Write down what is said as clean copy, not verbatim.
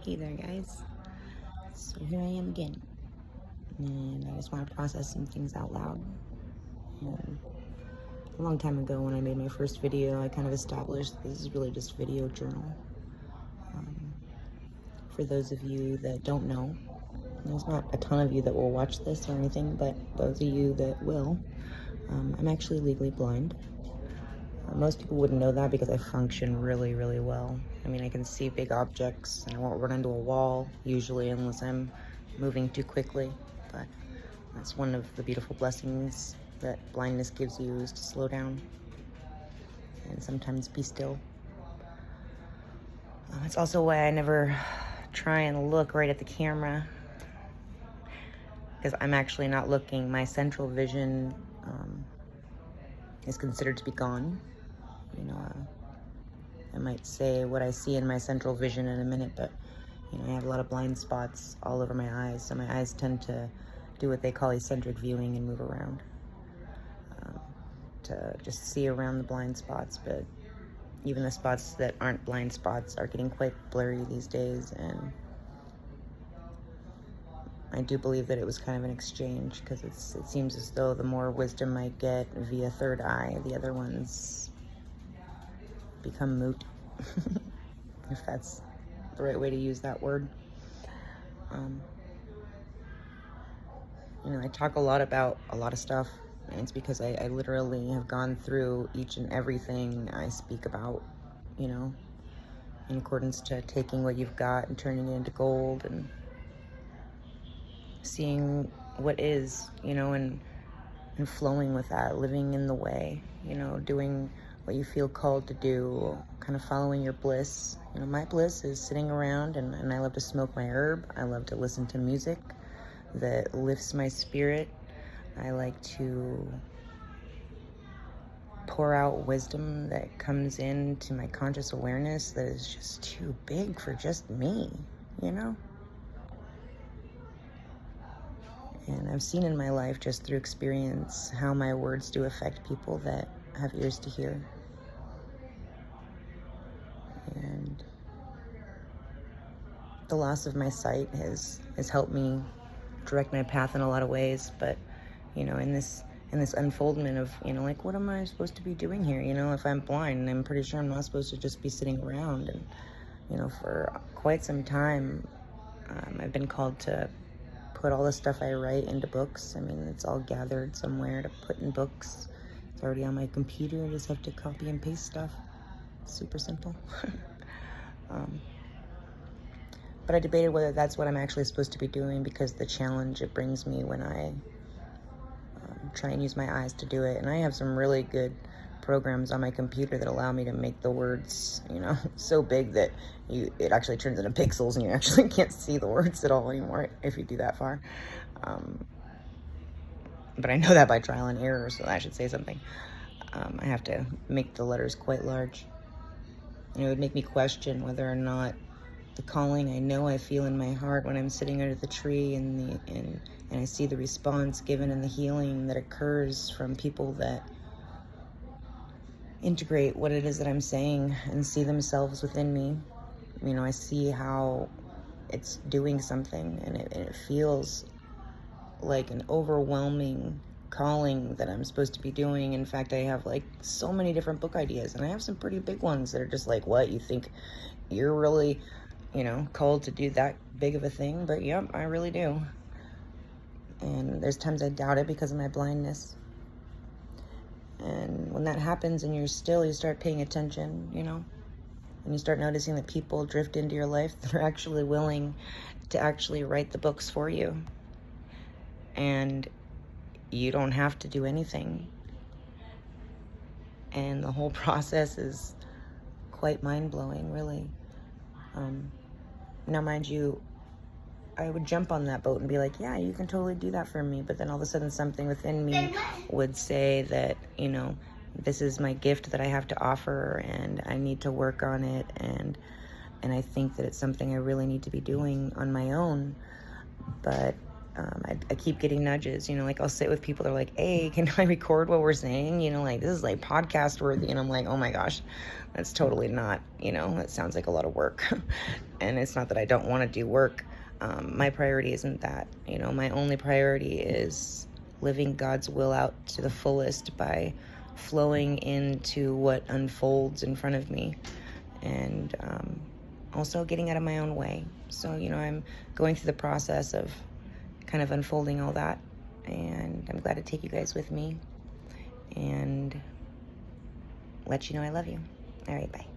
Hey there, guys. So here I am again, and I just want to process some things out loud. A long time ago, when I made my first video, I kind of established this is really just video journal. For those of you that don't know, there's not a ton of you that will watch this or anything, but those of you that will, I'm actually legally blind. Most people wouldn't know that because I function really, really well. I mean, I can see big objects and I won't run into a wall usually unless I'm moving too quickly. But that's one of the beautiful blessings that blindness gives you, is to slow down and sometimes be still. It's also why I never try and look right at the camera, because I'm actually not looking. My central vision is considered to be gone. I might say what I see in my central vision in a minute, but I have a lot of blind spots all over my eyes, so my eyes tend to do what they call eccentric viewing and move around to just see around the blind spots. But even the spots that aren't blind spots are getting quite blurry these days, and I do believe that it was kind of an exchange, because it seems as though the more wisdom I get via third eye, the other ones become moot, if that's the right way to use that word. I talk a lot about a lot of stuff, and it's because I literally have gone through each and everything I speak about, in accordance to taking what you've got and turning it into gold, and seeing what is, and flowing with that, living in the way, doing what you feel called to do, kind of following your bliss. My bliss is sitting around, and I love to smoke my herb. I love to listen to music that lifts my spirit. I like to pour out wisdom that comes into my conscious awareness that is just too big for just me, And I've seen in my life, just through experience, how my words do affect people that have ears to hear. And the loss of my sight has helped me direct my path in a lot of ways. But in this unfoldment of like, what am I supposed to be doing here? If I'm blind, I'm pretty sure I'm not supposed to just be sitting around. And for quite some time, I've been called to put all the stuff I write into books. I mean, it's all gathered somewhere to put in books. It's already on my computer. I just have to copy and paste stuff. It's super simple. But I debated whether that's what I'm actually supposed to be doing, because the challenge it brings me when I try and use my eyes to do it. And I have some really good programs on my computer that allow me to make the words, so big that it actually turns into pixels, and you actually can't see the words at all anymore if you do that far. But I know that by trial and error, so that should say something. I have to make the letters quite large. And it would make me question whether or not the calling I know I feel in my heart when I'm sitting under the tree, and I see the response given and the healing that occurs from people that integrate what it is that I'm saying and see themselves within me. I see how it's doing something, and it feels like an overwhelming calling that I'm supposed to be doing. In fact, I have like so many different book ideas, and I have some pretty big ones that are just like, what, you think you're really called to do that big of a thing? But yep, I really do. And there's times I doubt it because of my blindness. And when that happens and you're still, you start paying attention, and you start noticing that people drift into your life that are actually willing to actually write the books for you. And you don't have to do anything. And the whole process is quite mind-blowing, really. Now, mind you, I would jump on that boat and be like, yeah, you can totally do that for me. But then all of a sudden something within me would say that, this is my gift that I have to offer, and I need to work on it. And I think that it's something I really need to be doing on my own. But I keep getting nudges, you know, like I'll sit with people, they're like, hey, can I record what we're saying? You know, like this is like podcast worthy. And I'm like, oh my gosh, that's totally not, you know, that sounds like a lot of work. And it's not that I don't want to do work. My priority isn't that, you know, my only priority is living God's will out to the fullest by flowing into what unfolds in front of me, and also getting out of my own way. So, you know, I'm going through the process of kind of unfolding all that, and I'm glad to take you guys with me and let you know I love you. All right, bye.